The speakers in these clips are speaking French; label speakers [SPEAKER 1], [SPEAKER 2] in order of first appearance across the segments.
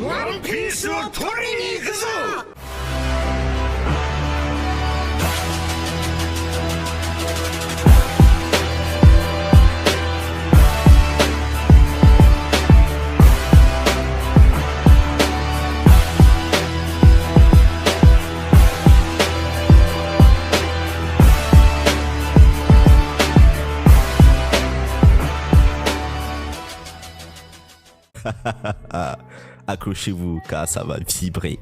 [SPEAKER 1] ワンピースを取りに行くぞ。
[SPEAKER 2] Accrochez-vous car ça va vibrer.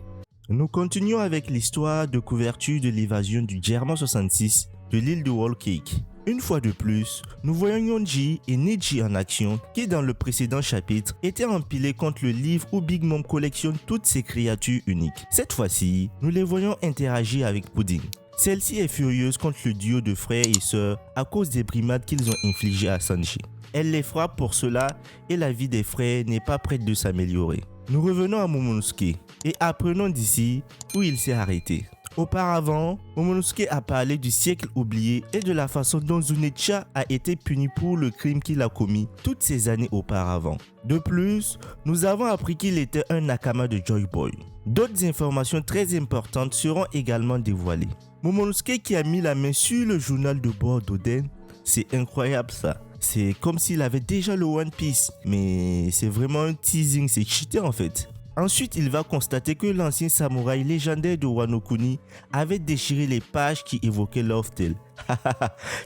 [SPEAKER 2] Nous continuons avec l'histoire de couverture de l'évasion du German 66 de l'île de Whole Cake. Une fois de plus, nous voyons Yonji et Neji en action qui dans le précédent chapitre étaient empilés contre le livre où Big Mom collectionne toutes ses créatures uniques. Cette fois-ci, nous les voyons interagir avec Pudding. Celle-ci est furieuse contre le duo de frères et sœurs à cause des brimades qu'ils ont infligées à Sanji. Elle les frappe pour cela et la vie des frères n'est pas prête de s'améliorer. Nous revenons à Momonosuke et apprenons d'ici où il s'est arrêté. Auparavant, Momonosuke a parlé du siècle oublié et de la façon dont Zunecha a été puni pour le crime qu'il a commis toutes ces années auparavant. De plus, nous avons appris qu'il était un nakama de Joy Boy. D'autres informations très importantes seront également dévoilées. Momonosuke qui a mis la main sur le journal de bord d'Oden, c'est incroyable ça. C'est comme s'il avait déjà le One Piece, mais c'est vraiment un teasing, c'est cheaté en fait. Ensuite, il va constater que l'ancien samouraï légendaire de Wano Kuni avait déchiré les pages qui évoquaient Love Tale.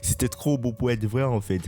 [SPEAKER 2] C'était trop beau pour être vrai en fait.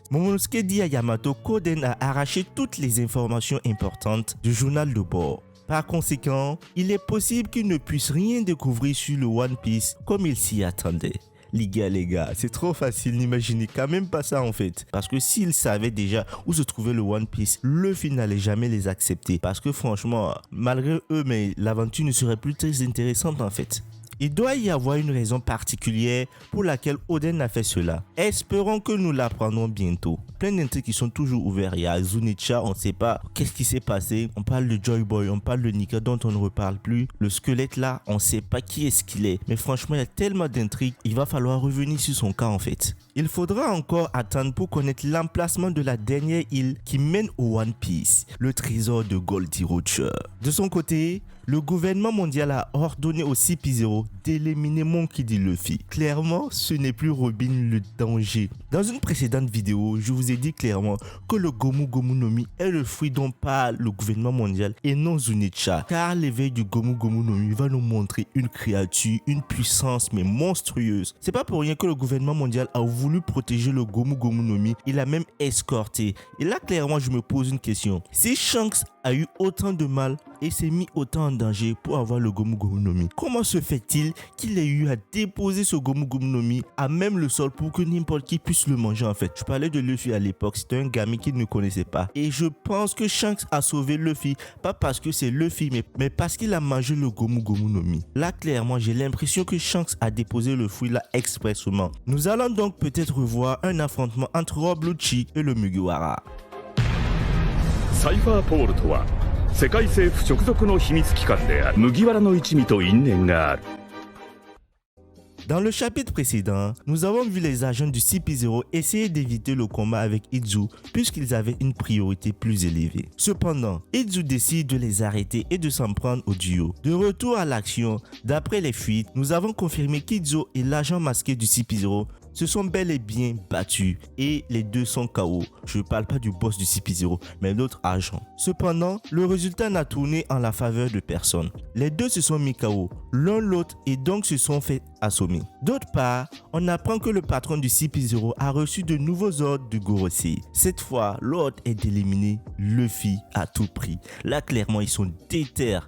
[SPEAKER 2] Momonosuke dit à Yamato qu'Oden a arraché toutes les informations importantes du journal de bord. Par conséquent, il est possible qu'il ne puisse rien découvrir sur le One Piece comme il s'y attendait. Les gars, c'est trop facile, n'imaginez quand même pas ça en fait. Parce que s'ils savaient déjà où se trouvait le One Piece, Luffy n'allait jamais les accepter. Parce que franchement, malgré eux, mais l'aventure ne serait plus très intéressante en fait. Il doit y avoir une raison particulière pour laquelle Oden a fait cela. Espérons que nous l'apprendrons bientôt. Plein d'intrigues qui sont toujours ouvertes. Il y a Zunecha, on ne sait pas qu'est-ce qui s'est passé. On parle de Joy Boy, on parle de Nika dont on ne reparle plus. Le squelette là, on ne sait pas qui est-ce qu'il est. Mais franchement, il y a tellement d'intrigues. Il va falloir revenir sur son cas en fait. Il faudra encore attendre pour connaître l'emplacement de la dernière île qui mène au One Piece, le trésor de Goldie Roger. De son côté, le gouvernement mondial a ordonné au CP0 d'éliminer Monkey D. Luffy. Clairement, ce n'est plus Robin le danger. Dans une précédente vidéo, je vous ai dit clairement que le Gomu Gomu no Mi est le fruit dont parle le gouvernement mondial et non Zunecha. Car l'éveil du Gomu Gomu no Mi va nous montrer une créature, une puissance mais monstrueuse. C'est pas pour rien que le gouvernement mondial a voulu protéger le Gomu Gomu no Mi. Il a même escorté. Et là, clairement, je me pose une question. Si Shanks a eu autant de mal et s'est mis autant en danger pour avoir le Gomu Gomu no Mi, comment se fait-il qu'il ait eu à déposer ce Gomu Gomu no Mi à même le sol pour que n'importe qui puisse le manger en fait? Je parlais de Luffy à l'époque, c'était un gamin qu'il ne connaissait pas. Et je pense que Shanks a sauvé Luffy, pas parce que c'est Luffy, mais parce qu'il a mangé le Gomu Gomu no Mi. Là, clairement, j'ai l'impression que Shanks a déposé le fruit là expressément. Nous allons donc peut-être revoir un affrontement entre Rob Lucci et le Mugiwara.
[SPEAKER 3] サイファーポールとは世界政府直属の秘密機関である麦わらの一味と因縁がある。
[SPEAKER 2] Dans le chapitre précédent, nous avons vu les agents du CP0 essayer d'éviter le combat avec Itzu puisqu'ils avaient une priorité plus élevée. Cependant, Itzu décide de les arrêter et de s'en prendre au duo. De retour à l'action, d'après les fuites, nous avons confirmé qu'Itzu et l'agent masqué du CP0 se sont bel et bien battus et les deux sont KO. Je ne parle pas du boss du CP0, mais l'autre agent. Cependant, le résultat n'a tourné en la faveur de personne. Les deux se sont mis KO, l'un l'autre, et donc se sont fait assommer. D'autre part, on apprend que le patron du CP0 a reçu de nouveaux ordres de Gorosei. Cette fois, l'ordre est d'éliminer Luffy à tout prix. Là, clairement, ils sont déter.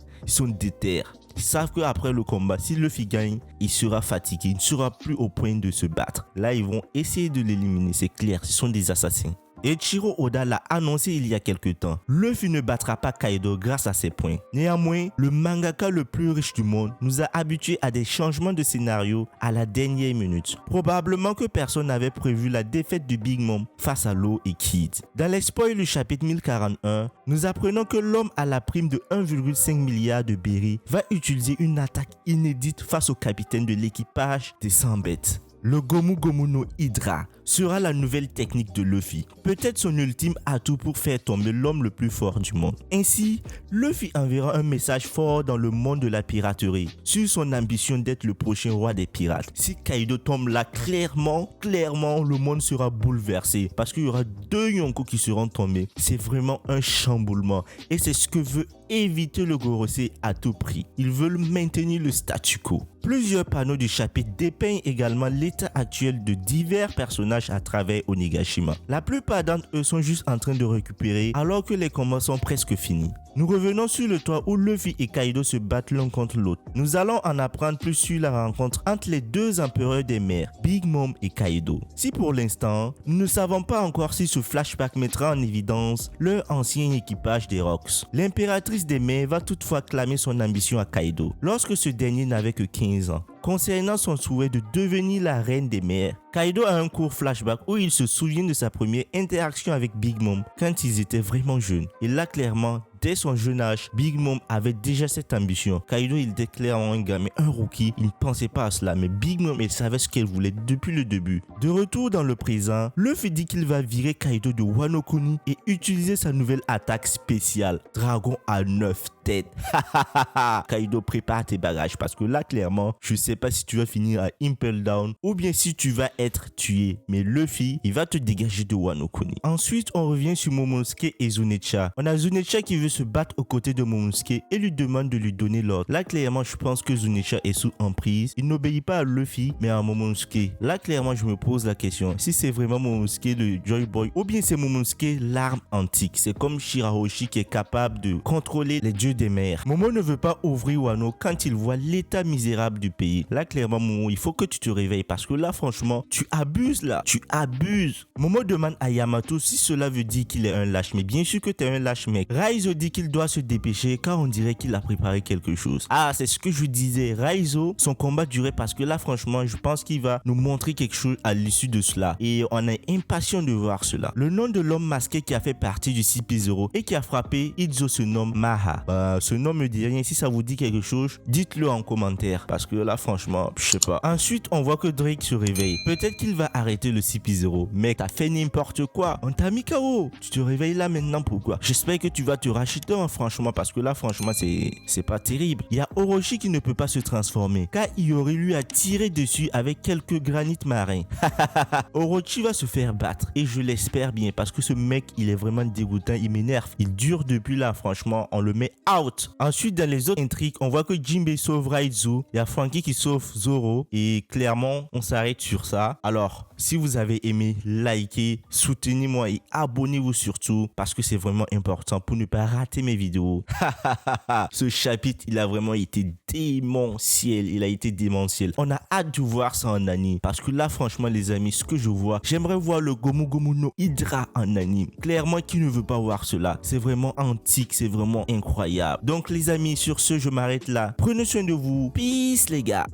[SPEAKER 2] Ils savent qu'après le combat, si Luffy gagne, il sera fatigué, il ne sera plus au point de se battre. Là, ils vont essayer de l'éliminer, c'est clair, ce sont des assassins. Eiichiro Oda l'a annoncé il y a quelques temps. Luffy ne battra pas Kaido grâce à ses points. Néanmoins, le mangaka le plus riche du monde nous a habitués à des changements de scénario à la dernière minute. Probablement que personne n'avait prévu la défaite de Big Mom face à Law et Kid. Dans les spoils du chapitre 1041, nous apprenons que l'homme à la prime de 1,5 milliard de berry va utiliser une attaque inédite face au capitaine de l'équipage des 100 bêtes. Le Gomu Gomu no Hydra sera la nouvelle technique de Luffy, peut-être son ultime atout pour faire tomber l'homme le plus fort du monde. Ainsi, Luffy enverra un message fort dans le monde de la piraterie sur son ambition d'être le prochain roi des pirates. Si Kaido tombe là, clairement, le monde sera bouleversé parce qu'il y aura 2 Yonko qui seront tombés. C'est vraiment un chamboulement et c'est ce que veut éviter le Gorosei à tout prix. Ils veulent maintenir le statu quo. Plusieurs panneaux du chapitre dépeignent également l'état actuel de divers personnages à travers Onigashima. La plupart d'entre eux sont juste en train de récupérer alors que les combats sont presque finis. Nous revenons sur le toit où Luffy et Kaido se battent l'un contre l'autre. Nous allons en apprendre plus sur la rencontre entre les 2 empereurs des mers, Big Mom et Kaido. Si pour l'instant, nous ne savons pas encore si ce flashback mettra en évidence leur ancien équipage des Rocks. L'impératrice des mers va toutefois clamer son ambition à Kaido lorsque ce dernier n'avait que 15 ans. Concernant son souhait de devenir la reine des mers, Kaido a un court flashback où il se souvient de sa première interaction avec Big Mom quand ils étaient vraiment jeunes. Et là, clairement, dès son jeune âge, Big Mom avait déjà cette ambition. Kaido, il était clairement un gamin, un rookie. Il ne pensait pas à cela, mais Big Mom, elle savait ce qu'elle voulait depuis le début. De retour dans le présent, Luffy dit qu'il va virer Kaido de Wano Kuni et utiliser sa nouvelle attaque spéciale, Dragon à 9 têtes. Kaido, prépare tes bagages parce que là, clairement, je sais pas si tu vas finir à Impel Down ou bien si tu vas être tué. Mais Luffy, il va te dégager de Wano Kuni. Ensuite, on revient sur Momonosuke et Zunecha. On a Zunecha qui veut se battre aux côtés de Momonosuke et lui demande de lui donner l'ordre. Là, clairement, je pense que Zunecha est sous emprise. Il n'obéit pas à Luffy, mais à Momonosuke. Là, clairement, je me pose la question. Si c'est vraiment Momonosuke le Joy Boy ou bien c'est Momonosuke l'arme antique. C'est comme Shirahoshi qui est capable de contrôler les dieux des mers. Momo ne veut pas ouvrir Wano quand il voit l'état misérable du pays. Là, clairement, Momo, il faut que tu te réveilles parce que là, franchement, tu abuses là. Tu abuses. Momo demande à Yamato si cela veut dire qu'il est un lâche. Mais bien sûr que tu es un lâche, mec. Raizo dit qu'il doit se dépêcher car on dirait qu'il a préparé quelque chose. Ah, c'est ce que je disais. Raizo, son combat durait parce que là, franchement, je pense qu'il va nous montrer quelque chose à l'issue de cela. Et on est impatient de voir cela. Le nom de l'homme masqué qui a fait partie du CP0 et qui a frappé Izo se nomme Maha. Ce nom me dit rien. Si ça vous dit quelque chose, dites-le en commentaire. Parce que là, franchement, je sais pas. Ensuite, on voit que Drake se réveille. Peut-être qu'il va arrêter le CP0. Mec, t'as fait n'importe quoi. On t'a mis KO. Tu te réveilles là maintenant, pourquoi? J'espère que tu vas te racheter, hein, franchement. Parce que là, franchement, c'est pas terrible. Il y a Orochi qui ne peut pas se transformer. Car Iori lui a tiré dessus avec quelques granits marins. Orochi va se faire battre. Et je l'espère bien. Parce que ce mec, il est vraiment dégoûtant. Il m'énerve. Il dure depuis là, franchement. On le met out. Ensuite, dans les autres intrigues, on voit que Jinbei sauve Raizo. Il y a Franky qui sauve Zoro. Et clairement, on s'arrête sur ça. Alors, si vous avez aimé, likez, soutenez-moi et abonnez-vous surtout. Parce que c'est vraiment important pour ne pas rater mes vidéos. Ce chapitre, il a vraiment été démentiel. Il a été démentiel. On a hâte de voir ça en anime. Parce que là, franchement, les amis, ce que je vois, j'aimerais voir le Gomu Gomu no Hydra en anime. Clairement, qui ne veut pas voir cela? C'est vraiment antique, c'est vraiment incroyable. Donc, les amis, sur ce, je m'arrête là. Prenez soin de vous. Peace, les gars.